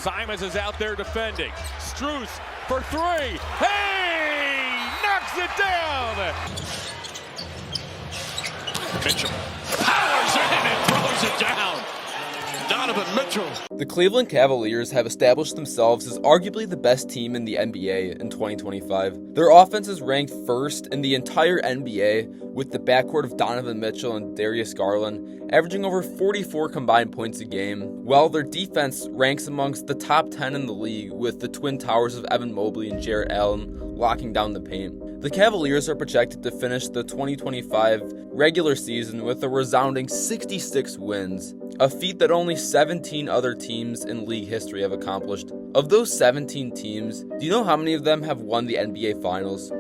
Simons is out there defending. Strus for three. Hey! Knocks it down! Mitchell powers in and throws it down. Donovan Mitchell. The Cleveland Cavaliers have established themselves as arguably the best team in the NBA in 2025. Their offense is ranked first in the entire NBA, with the backcourt of Donovan Mitchell and Darius Garland averaging over 44 combined points a game, while their defense ranks amongst the top 10 in the league, with the twin towers of Evan Mobley and Jarrett Allen locking down the paint. The Cavaliers are projected to finish the 2025 regular season with a resounding 66 wins, a feat that only 17 other teams in league history have accomplished. Of those 17 teams, do you know how many of them have won the NBA Finals?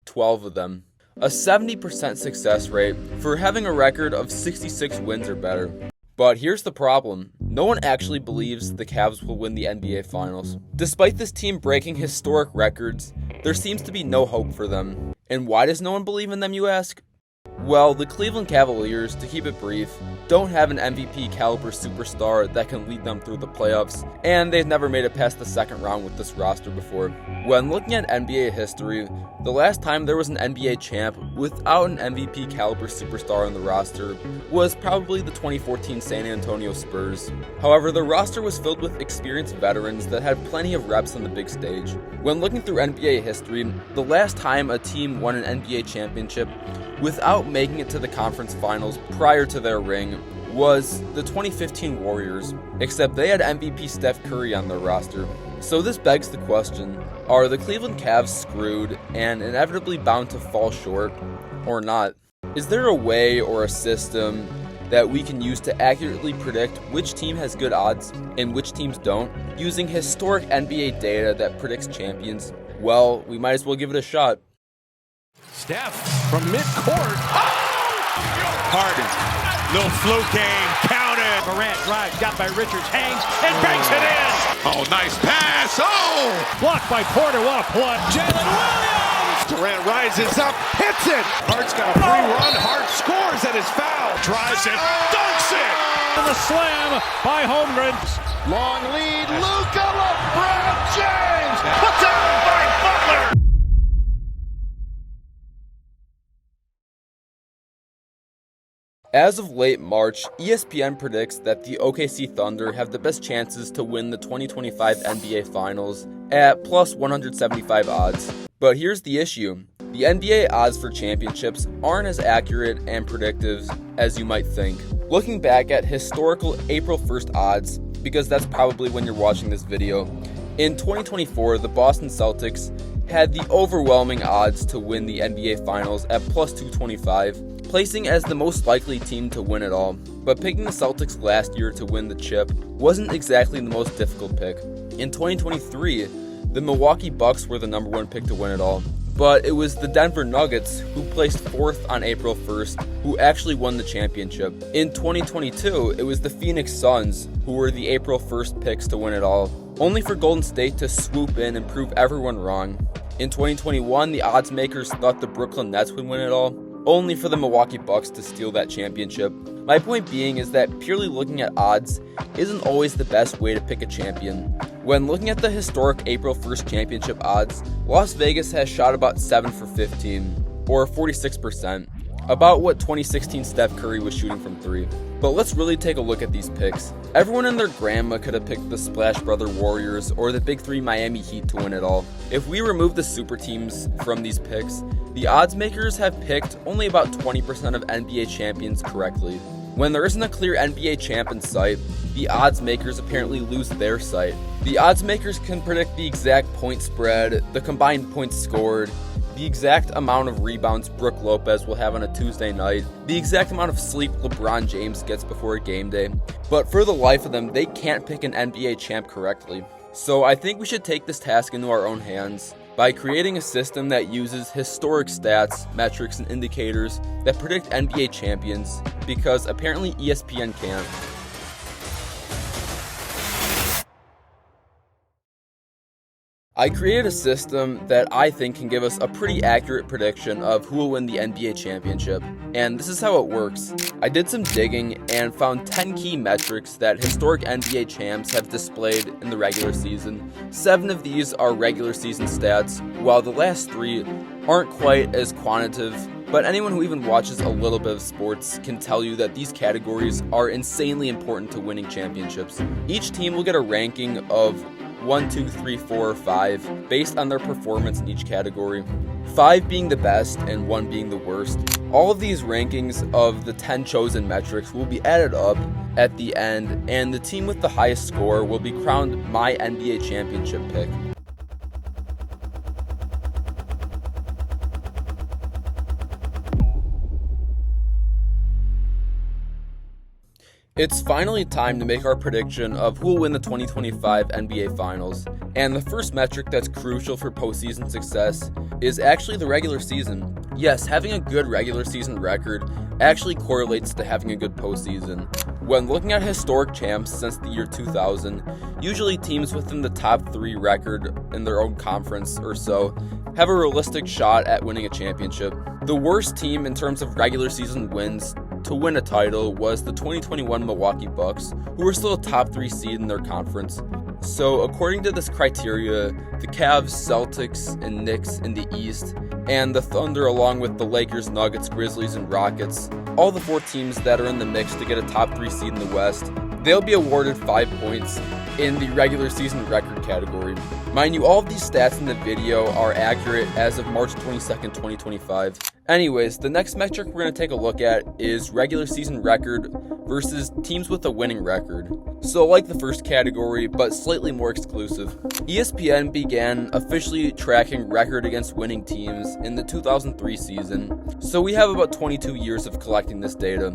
12 of them. A 70% success rate for having a record of 66 wins or better. But here's the problem. No one actually believes the Cavs will win the NBA Finals. Despite this team breaking historic records, there seems to be no hope for them. And why does no one believe in them, you ask? Well, the Cleveland Cavaliers, to keep it brief, don't have an MVP caliber superstar that can lead them through the playoffs, and they've never made it past the second round with this roster before. When looking at NBA history, the last time there was an NBA champ without an MVP caliber superstar on the roster was probably the 2014 San Antonio Spurs. However, the roster was filled with experienced veterans that had plenty of reps on the big stage. When looking through NBA history, the last time a team won an NBA championship without making it to the conference finals prior to their ring was the 2015 Warriors, except they had MVP Steph Curry on their roster. So this begs the question, are the Cleveland Cavs screwed and inevitably bound to fall short, or not? Is there a way or a system that we can use to accurately predict which team has good odds and which teams don't, using historic NBA data that predicts champions? Well, we might as well give it a shot. Steph from midcourt. Oh! Harden. Little fluke game. Counted. Morant drives. Got by Richards. Hangs and banks it in. Oh, nice pass. Oh! Blocked by Porter. What a play. Jalen Williams. Durant rises up. Hits it. Hart's got a free run. Hart scores at his foul. Drives it. Dunks it. And the slam by Holmgren. Long lead. Luka LeBron James. Put down by Butler. As of late March, ESPN predicts that the OKC Thunder have the best chances to win the 2025 NBA Finals at plus 175 odds. But here's the issue. The NBA odds for championships aren't as accurate and predictive as you might think. Looking back at historical April 1st odds, because that's probably when you're watching this video, in 2024, the Boston Celtics had the overwhelming odds to win the NBA Finals at plus 225, placing as the most likely team to win it all. But picking the Celtics last year to win the chip wasn't exactly the most difficult pick. In 2023, the Milwaukee Bucks were the number one pick to win it all. But it was the Denver Nuggets, who placed 4th on April 1st, who actually won the championship. In 2022, it was the Phoenix Suns, who were the April 1st picks to win it all, only for Golden State to swoop in and prove everyone wrong. In 2021, the odds makers thought the Brooklyn Nets would win it all, only for the Milwaukee Bucks to steal that championship. My point being is that purely looking at odds isn't always the best way to pick a champion. When looking at the historic April 1st championship odds, Las Vegas has shot about 7 for 15, or 46%, about what 2016 Steph Curry was shooting from 3. But let's really take a look at these picks. Everyone and their grandma could have picked the Splash Brother Warriors or the Big 3 Miami Heat to win it all. If we remove the super teams from these picks, the odds makers have picked only about 20% of NBA champions correctly. When there isn't a clear NBA champ in sight, the odds makers apparently lose their sight. The odds makers can predict the exact point spread, the combined points scored, the exact amount of rebounds Brook Lopez will have on a Tuesday night, the exact amount of sleep LeBron James gets before a game day, but for the life of them, they can't pick an NBA champ correctly. So I think we should take this task into our own hands by creating a system that uses historic stats, metrics, and indicators that predict NBA champions, because apparently ESPN can't. I created a system that I think can give us a pretty accurate prediction of who will win the NBA championship, and this is how it works. I did some digging and found 10 key metrics that historic NBA champs have displayed in the regular season. 7 of these are regular season stats, while the last 3 aren't quite as quantitative, but anyone who even watches a little bit of sports can tell you that these categories are insanely important to winning championships. Each team will get a ranking of 1, 2, 3, 4, or 5 based on their performance in each category, 5 being the best and 1 being the worst. All of these rankings of the 10 chosen metrics will be added up at the end, and the team with the highest score will be crowned my NBA championship pick. It's finally time to make our prediction of who will win the 2025 NBA Finals, and the first metric that's crucial for postseason success is actually the regular season. Yes, having a good regular season record actually correlates to having a good postseason. When looking at historic champs since the year 2000, usually teams within the top 3 record in their own conference or so have a realistic shot at winning a championship. The worst team in terms of regular season wins to win a title was the 2021 Milwaukee Bucks, who were still a top 3 seed in their conference. So according to this criteria, the Cavs, Celtics, and Knicks in the East, and the Thunder along with the Lakers, Nuggets, Grizzlies, and Rockets, all the 4 teams that are in the mix to get a top 3 seed in the West, they'll be awarded 5 points in the regular season record category. Mind you, all of these stats in the video are accurate as of March 22nd, 2025. Anyways, the next metric we're going to take a look at is regular season record versus teams with a winning record. So like the first category, but slightly more exclusive. ESPN began officially tracking record against winning teams in the 2003 season, so we have about 22 years of collecting this data.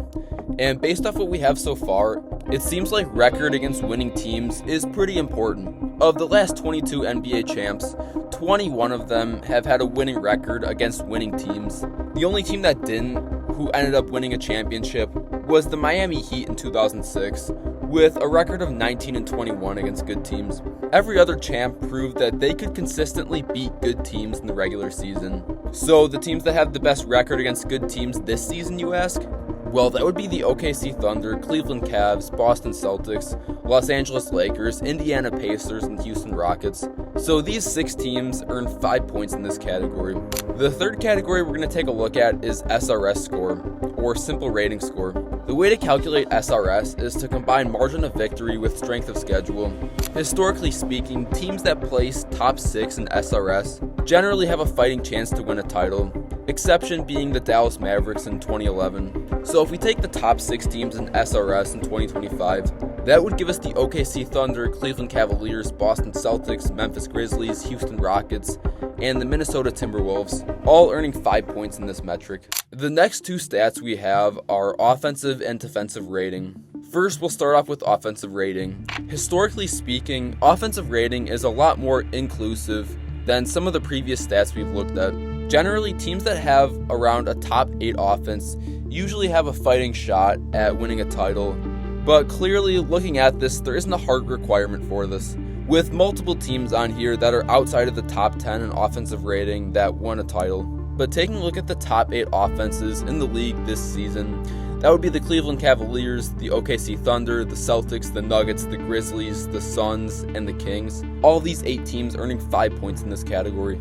And based off what we have so far, it seems like record against winning teams is pretty important. Of the last 22 NBA champs, 21 of them have had a winning record against winning teams. The only team that didn't, who ended up winning a championship, was the Miami Heat in 2006, with a record of 19-21 against good teams. Every other champ proved that they could consistently beat good teams in the regular season. So the teams that have the best record against good teams this season, you ask? Well, that would be the OKC Thunder, Cleveland Cavs, Boston Celtics, Los Angeles Lakers, Indiana Pacers, and Houston Rockets. So these 6 teams earned 5 points in this category. The third category we're going to take a look at is SRS score, or simple rating score. The way to calculate SRS is to combine margin of victory with strength of schedule. Historically speaking, teams that place top 6 in SRS generally have a fighting chance to win a title, exception being the Dallas Mavericks in 2011. So if we take the top 6 teams in SRS in 2025, that would give us the OKC Thunder, Cleveland Cavaliers, Boston Celtics, Memphis Grizzlies, Houston Rockets, and the Minnesota Timberwolves, all earning 5 points in this metric. The next 2 stats we have are offensive and defensive rating. First, we'll start off with offensive rating. Historically speaking, offensive rating is a lot more inclusive than some of the previous stats we've looked at. Generally, teams that have around a top 8 offense usually have a fighting shot at winning a title, but clearly looking at this, there isn't a hard requirement for this, with multiple teams on here that are outside of the top 10 in offensive rating that won a title. But taking a look at the top 8 offenses in the league this season, that would be the Cleveland Cavaliers, the OKC Thunder, the Celtics, the Nuggets, the Grizzlies, the Suns, and the Kings. All these 8 teams earning 5 points in this category.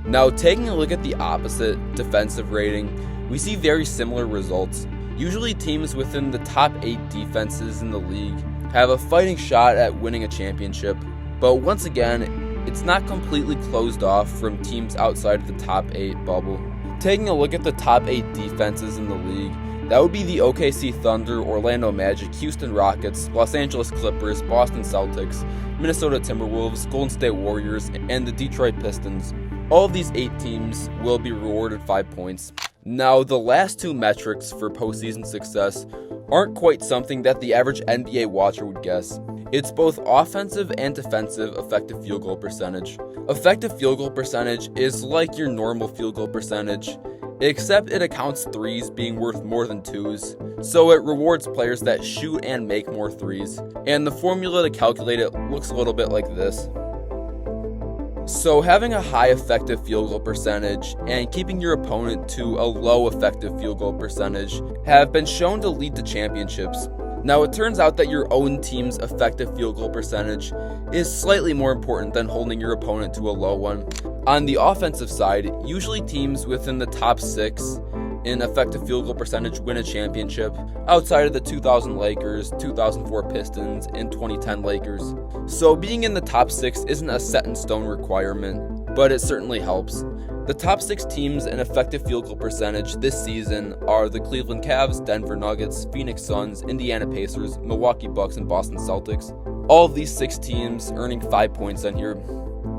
Now, taking a look at the opposite, defensive rating, we see very similar results. Usually teams within the top 8 defenses in the league have a fighting shot at winning a championship, but once again, it's not completely closed off from teams outside of the top 8 bubble. Taking a look at the top 8 defenses in the league, that would be the OKC Thunder, Orlando Magic, Houston Rockets, Los Angeles Clippers, Boston Celtics, Minnesota Timberwolves, Golden State Warriors, and the Detroit Pistons. All of these 8 teams will be rewarded 5 points. Now, the last 2 metrics for postseason success aren't quite something that the average NBA watcher would guess. It's both offensive and defensive effective field goal percentage. Effective field goal percentage is like your normal field goal percentage, except it accounts 3s being worth more than 2s, so it rewards players that shoot and make more 3s. And the formula to calculate it looks a little bit like this. So having a high effective field goal percentage and keeping your opponent to a low effective field goal percentage have been shown to lead to championships. Now, it turns out that your own team's effective field goal percentage is slightly more important than holding your opponent to a low one. On the offensive side, usually teams within the top 6 in effective field goal percentage win a championship, outside of the 2000 Lakers, 2004 Pistons, and 2010 Lakers. So being in the top 6 isn't a set-in-stone requirement, but it certainly helps. The top 6 teams in effective field goal percentage this season are the Cleveland Cavs, Denver Nuggets, Phoenix Suns, Indiana Pacers, Milwaukee Bucks, and Boston Celtics. All of these 6 teams earning 5 points on here.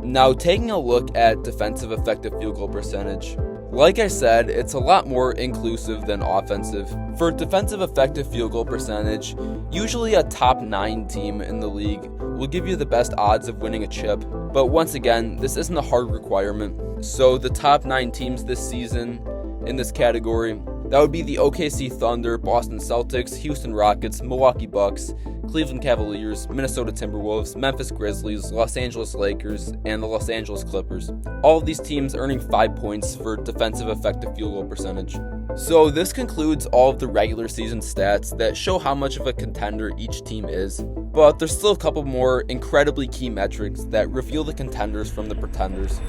Now, taking a look at defensive effective field goal percentage. Like I said, it's a lot more inclusive than offensive. For defensive effective field goal percentage, usually a top 9 team in the league will give you the best odds of winning a chip. But once again, this isn't a hard requirement. So the top 9 teams this season in this category, that would be the OKC Thunder, Boston Celtics, Houston Rockets, Milwaukee Bucks, Cleveland Cavaliers, Minnesota Timberwolves, Memphis Grizzlies, Los Angeles Lakers, and the Los Angeles Clippers. All of these teams earning 5 points for defensive effective field goal percentage. So this concludes all of the regular season stats that show how much of a contender each team is. But there's still a couple more incredibly key metrics that reveal the contenders from the pretenders.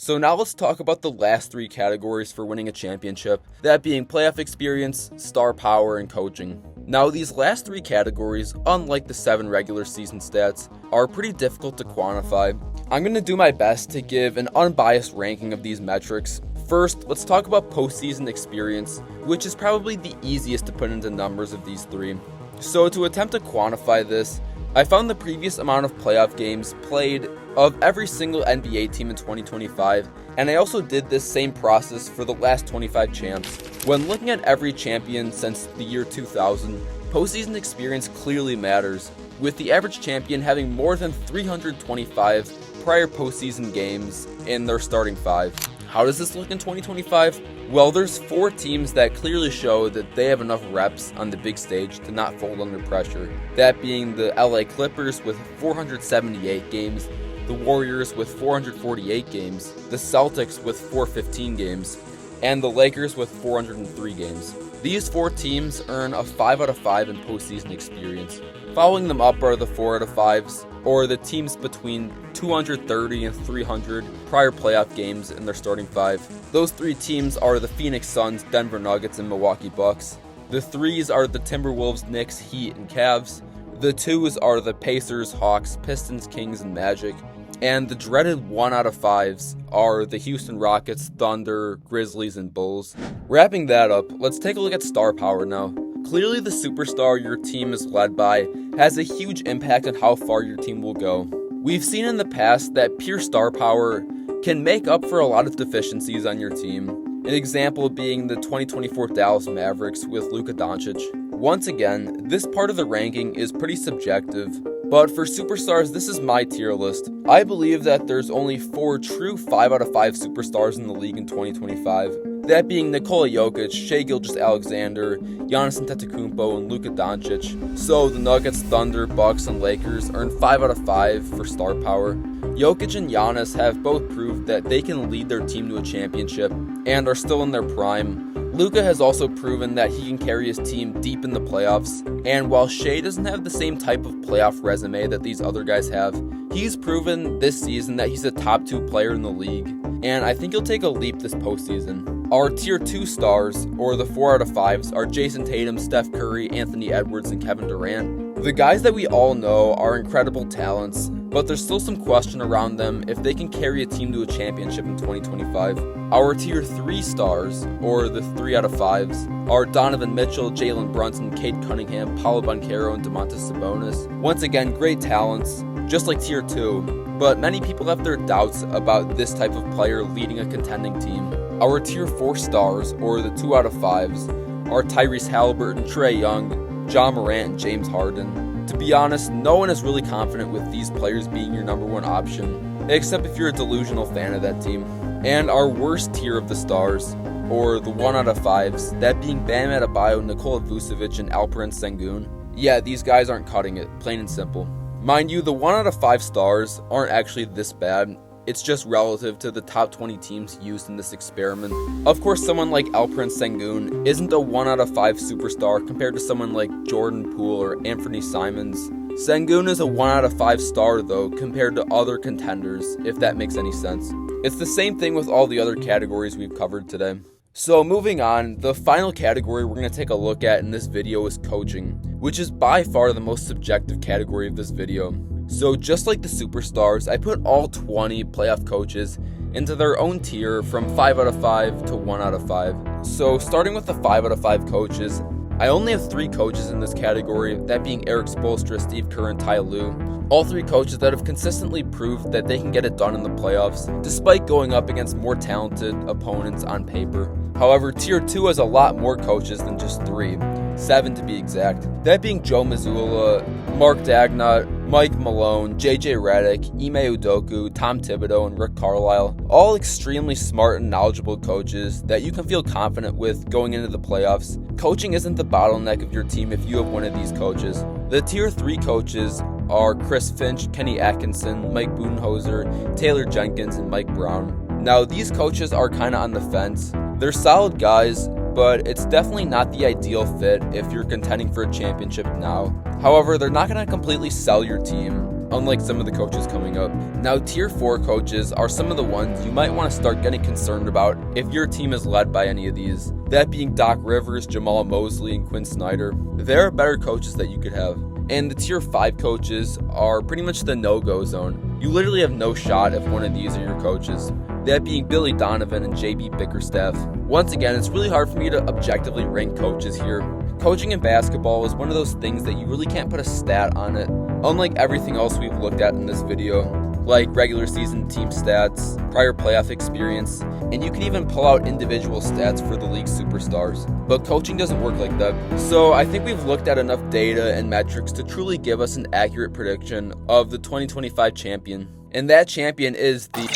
So now let's talk about the last 3 categories for winning a championship, that being playoff experience, star power, and coaching. Now these last 3 categories, unlike the 7 regular season stats, are pretty difficult to quantify. I'm going to do my best to give an unbiased ranking of these metrics. First, let's talk about postseason experience, which is probably the easiest to put into numbers of these 3. So to attempt to quantify this, I found the previous amount of playoff games played of every single NBA team in 2025, and I also did this same process for the last 25 champs. When looking at every champion since the year 2000, postseason experience clearly matters, with the average champion having more than 325 prior postseason games in their starting 5. How does this look in 2025? Well, there's 4 teams that clearly show that they have enough reps on the big stage to not fold under pressure. That being the LA Clippers with 478 games, the Warriors with 448 games, the Celtics with 415 games, and the Lakers with 403 games. These 4 teams earn a 5 out of 5 in postseason experience. Following them up are the 4 out of 5s, or the teams between 230 and 300 prior playoff games in their starting 5. Those 3 teams are the Phoenix Suns, Denver Nuggets, and Milwaukee Bucks. The 3s are the Timberwolves, Knicks, Heat, and Cavs. The 2s are the Pacers, Hawks, Pistons, Kings, and Magic. And the dreaded 1 out of 5s are the Houston Rockets, Thunder, Grizzlies, and Bulls. Wrapping that up, let's take a look at star power now. Clearly the superstar your team is led by has a huge impact on how far your team will go. We've seen in the past that pure star power can make up for a lot of deficiencies on your team. An example being the 2024 Dallas Mavericks with Luka Doncic. Once again, this part of the ranking is pretty subjective, but for superstars, this is my tier list. I believe that there's only 4 true 5 out of 5 superstars in the league in 2025. That being Nikola Jokic, Shai Gilgeous-Alexander, Giannis Antetokounmpo, and Luka Doncic. So the Nuggets, Thunder, Bucks, and Lakers earn 5 out of 5 for star power. Jokic and Giannis have both proved that they can lead their team to a championship and are still in their prime. Luka has also proven that he can carry his team deep in the playoffs, and while Shai doesn't have the same type of playoff resume that these other guys have, he's proven this season that he's a top 2 player in the league, and I think he'll take a leap this postseason. Our tier 2 stars, or the 4 out of 5s, are Jason Tatum, Steph Curry, Anthony Edwards, and Kevin Durant. The guys that we all know are incredible talents, but there's still some question around them if they can carry a team to a championship in 2025. Our tier 3 stars, or the 3 out of 5s, are Donovan Mitchell, Jalen Brunson, Cade Cunningham, Paolo Banchero, and Domantas Sabonis. Once again, great talents, just like tier 2, but many people have their doubts about this type of player leading a contending team. Our tier 4 stars, or the 2 out of 5s, are Tyrese Halliburton, Trae Young, Ja Morant, and James Harden. To be honest, no one is really confident with these players being your number 1 option, except if you're a delusional fan of that team. And our worst tier of the stars, or the 1 out of 5s, that being Bam Adebayo, Nikola Vucevic, and Alperen Sengun. Yeah, these guys aren't cutting it, plain and simple. Mind you, the 1 out of 5 stars aren't actually this bad. It's just relative to the top 20 teams used in this experiment. Of course, someone like Alperen Sengun isn't a 1 out of 5 superstar compared to someone like Jordan Poole or Anthony Simons. Sengun is a 1 out of 5 star though compared to other contenders, if that makes any sense. It's the same thing with all the other categories we've covered today. So moving on, the final category we're going to take a look at in this video is coaching, which is by far the most subjective category of this video. So just like the superstars, I put all 20 playoff coaches into their own tier from 5 out of 5 to 1 out of 5. So starting with the 5 out of 5 coaches, I only have 3 coaches in this category, that being Eric Spoelstra, Steve Kerr, and Ty Lue. All 3 coaches that have consistently proved that they can get it done in the playoffs, despite going up against more talented opponents on paper. However, Tier 2 has a lot more coaches than just 3, 7 to be exact. That being Joe Mazzulla, Mark Dagnott, Mike Malone, JJ Redick, Ime Udoka, Tom Thibodeau, and Rick Carlisle. All extremely smart and knowledgeable coaches that you can feel confident with going into the playoffs. Coaching isn't the bottleneck of your team if you have one of these coaches. The Tier 3 coaches are Chris Finch, Kenny Atkinson, Mike Budenholzer, Taylor Jenkins, and Mike Brown. Now, these coaches are kind of on the fence. They're solid guys, but it's definitely not the ideal fit if you're contending for a championship now. However, they're not going to completely sell your team, unlike some of the coaches coming up. Now, Tier 4 coaches are some of the ones you might want to start getting concerned about if your team is led by any of these. That being Doc Rivers, Jamal Mosley, and Quinn Snyder. There are better coaches that you could have. And the Tier 5 coaches are pretty much the no-go zone. You literally have no shot if one of these are your coaches. That being Billy Donovan and JB Bickerstaff. Once again, it's really hard for me to objectively rank coaches here. Coaching in basketball is one of those things that you really can't put a stat on it. Unlike everything else we've looked at in this video, like regular season team stats, prior playoff experience, and you can even pull out individual stats for the league's superstars. But coaching doesn't work like that. So I think we've looked at enough data and metrics to truly give us an accurate prediction of the 2025 champion. And that champion is the...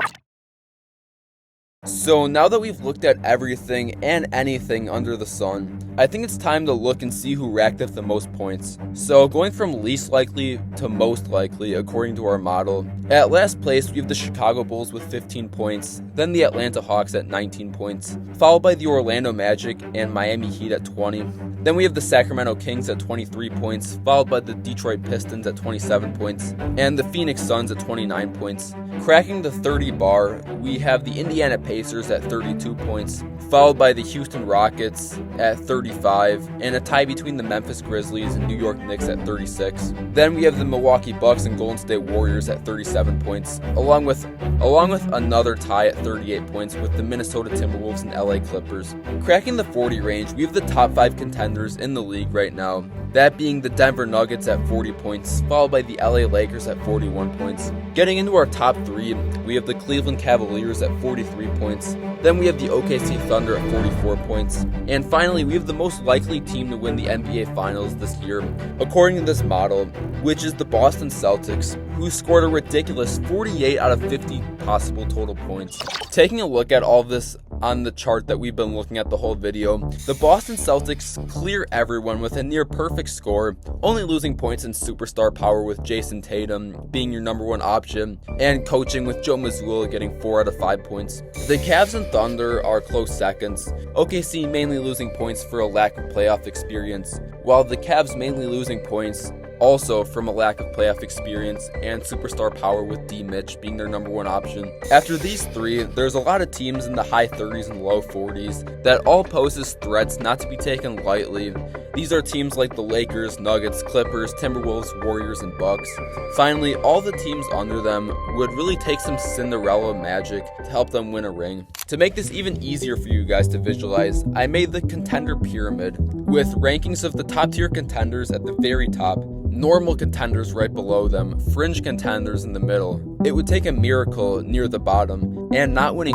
So now that we've looked at everything and anything under the sun, I think it's time to look and see who racked up the most points. So going from least likely to most likely according to our model, at last place we have the Chicago Bulls with 15 points, then the Atlanta Hawks at 19 points, followed by the Orlando Magic and Miami Heat at 20. Then we have the Sacramento Kings at 23 points, followed by the Detroit Pistons at 27 points, and the Phoenix Suns at 29 points. Cracking the 30 bar, we have the Indiana Pacers at 32 points, followed by the Houston Rockets at 35, and a tie between the Memphis Grizzlies and New York Knicks at 36. Then we have the Milwaukee Bucks and Golden State Warriors at 37 points, along with another tie at 38 points with the Minnesota Timberwolves and LA Clippers. Cracking the 40 range, we have the top 5 contenders in the league right now, that being the Denver Nuggets at 40 points, followed by the LA Lakers at 41 points. Getting into our top 3, we have the Cleveland Cavaliers at 43 points, then we have the OKC Thunder at 44 points, and finally we have the most likely team to win the NBA Finals this year, according to this model, which is the Boston Celtics, who scored a ridiculous 48 out of 50 possible total points. Taking a look at all of this on the chart that we've been looking at the whole video, the Boston Celtics clear everyone with a near perfect score, only losing points in superstar power with Jason Tatum being your number 1 option, and coaching with Joe Mazzulla getting 4 out of 5 points. The Cavs and Thunder are close seconds, OKC mainly losing points for a lack of playoff experience, while the Cavs mainly losing points also from a lack of playoff experience and superstar power with D. Mitch being their number 1 option. After these 3, there's a lot of teams in the high 30s and low 40s that all poses threats not to be taken lightly. These are teams like the Lakers, Nuggets, Clippers, Timberwolves, Warriors, and Bucks. Finally, all the teams under them would really take some Cinderella magic to help them win a ring. To make this even easier for you guys to visualize, I made the contender pyramid with rankings of the top tier contenders at the very top, normal contenders right below them, fringe contenders in the middle. It would take a miracle near the bottom, and not winning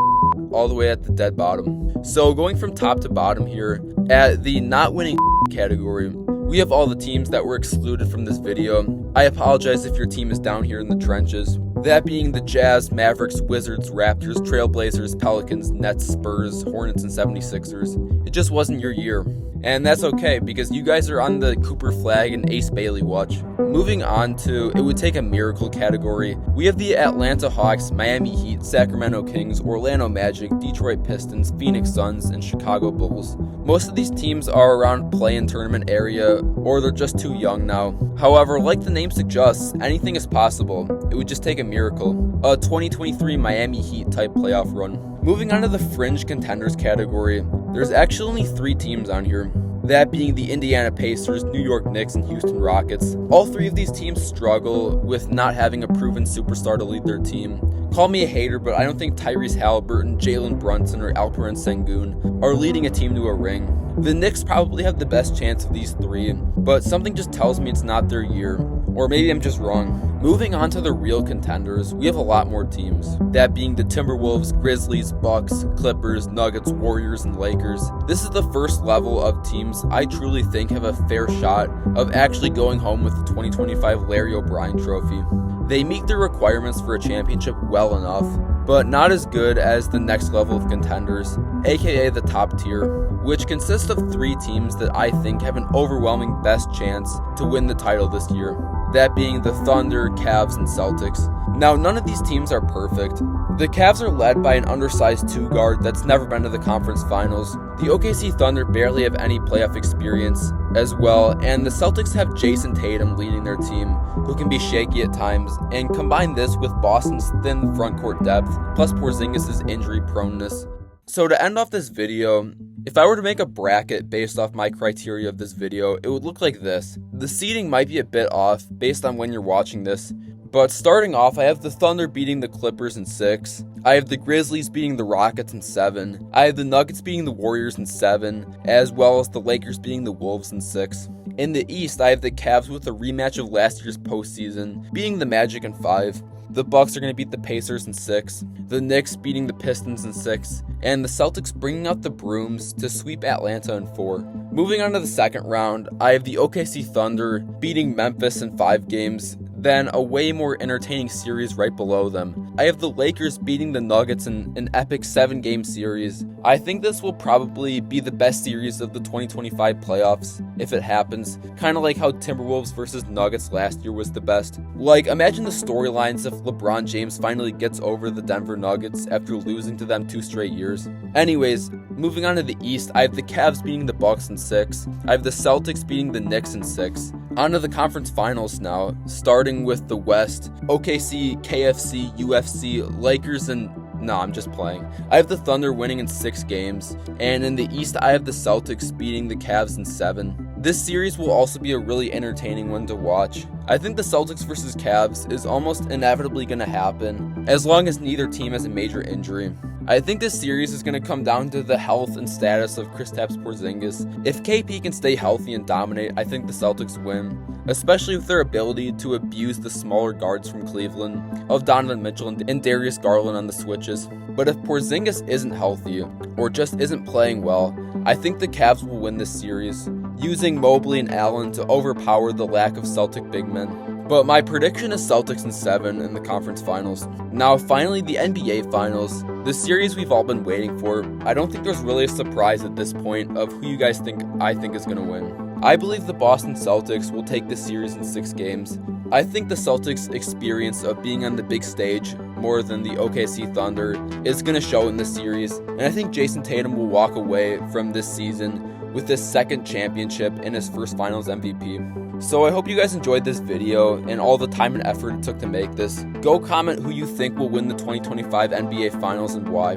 all the way at the dead bottom. So going from top to bottom here, at the not winning category, we have all the teams that were excluded from this video. I apologize if your team is down here in the trenches. That being the Jazz, Mavericks, Wizards, Raptors, Trailblazers, Pelicans, Nets, Spurs, Hornets, and 76ers. It just wasn't your year. And that's okay, because you guys are on the Cooper Flagg and Ace Bailey watch. Moving on to It Would Take a Miracle category, we have the Atlanta Hawks, Miami Heat, Sacramento Kings, Orlando Magic, Detroit Pistons, Phoenix Suns, and Chicago Bulls. Most of these teams are around play-in tournament area, or they're just too young now. However, like the name suggests, anything is possible. It would just take a miracle. A 2023 Miami Heat type playoff run. Moving on to the fringe contenders category, there's actually only 3 teams on here. That being the Indiana Pacers, New York Knicks, and Houston Rockets. All 3 of these teams struggle with not having a proven superstar to lead their team. Call me a hater, but I don't think Tyrese Halliburton, Jalen Brunson, or Alperen Sengun are leading a team to a ring. The Knicks probably have the best chance of these 3, but something just tells me it's not their year. Or maybe I'm just wrong. Moving on to the real contenders, we have a lot more teams. That being the Timberwolves, Grizzlies, Bucks, Clippers, Nuggets, Warriors, and Lakers. This is the first level of teams I truly think have a fair shot of actually going home with the 2025 Larry O'Brien Trophy. They meet their requirements for a championship well enough, but not as good as the next level of contenders, aka the top tier, which consists of 3 teams that I think have an overwhelming best chance to win the title this year. That being the Thunder, Cavs, and Celtics. Now, none of these teams are perfect. The Cavs are led by an undersized 2-guard that's never been to the conference finals. The OKC Thunder barely have any playoff experience as well, and the Celtics have Jason Tatum leading their team, who can be shaky at times, and combine this with Boston's thin frontcourt depth, plus Porzingis' injury proneness. So to end off this video, if I were to make a bracket based off my criteria of this video, it would look like this. The seeding might be a bit off based on when you're watching this, but starting off, I have the Thunder beating the Clippers in 6. I have the Grizzlies beating the Rockets in 7. I have the Nuggets beating the Warriors in 7, as well as the Lakers beating the Wolves in 6. In the East, I have the Cavs with a rematch of last year's postseason, beating the Magic in 5. The Bucks are going to beat the Pacers in 6, the Knicks beating the Pistons in 6, and the Celtics bringing out the brooms to sweep Atlanta in 4. Moving on to the second round, I have the OKC Thunder beating Memphis in 5 games, then a way more entertaining series right below them. I have the Lakers beating the Nuggets in an epic 7-game series. I think this will probably be the best series of the 2025 playoffs, if it happens, kind of like how Timberwolves versus Nuggets last year was the best. Like, imagine the storylines if LeBron James finally gets over the Denver Nuggets after losing to them 2 straight years. Anyways, moving on to the East, I have the Cavs beating the Bucks in 6. I have the Celtics beating the Knicks in 6. On to the conference finals now, starting with the West. OKC, KFC, UFC, Lakers, and... No, I'm just playing. I have the Thunder winning in 6 games, and in the East, I have the Celtics beating the Cavs in 7. This series will also be a really entertaining one to watch. I think the Celtics versus Cavs is almost inevitably going to happen, as long as neither team has a major injury. I think this series is going to come down to the health and status of Kristaps Porzingis. If KP can stay healthy and dominate, I think the Celtics win, especially with their ability to abuse the smaller guards from Cleveland, of Donovan Mitchell and Darius Garland on the switches. But if Porzingis isn't healthy, or just isn't playing well, I think the Cavs will win this series, using Mobley and Allen to overpower the lack of Celtic big men. But my prediction is Celtics in 7 in the conference finals. Now finally the NBA finals, the series we've all been waiting for. I don't think there's really a surprise at this point of who you guys think I think is going to win. I believe the Boston Celtics will take this series in 6 games. I think the Celtics' experience of being on the big stage more than the OKC Thunder is going to show in this series, and I think Jason Tatum will walk away from this season with his 2nd championship and his first Finals MVP. So I hope you guys enjoyed this video and all the time and effort it took to make this. Go comment who you think will win the 2025 NBA Finals and why.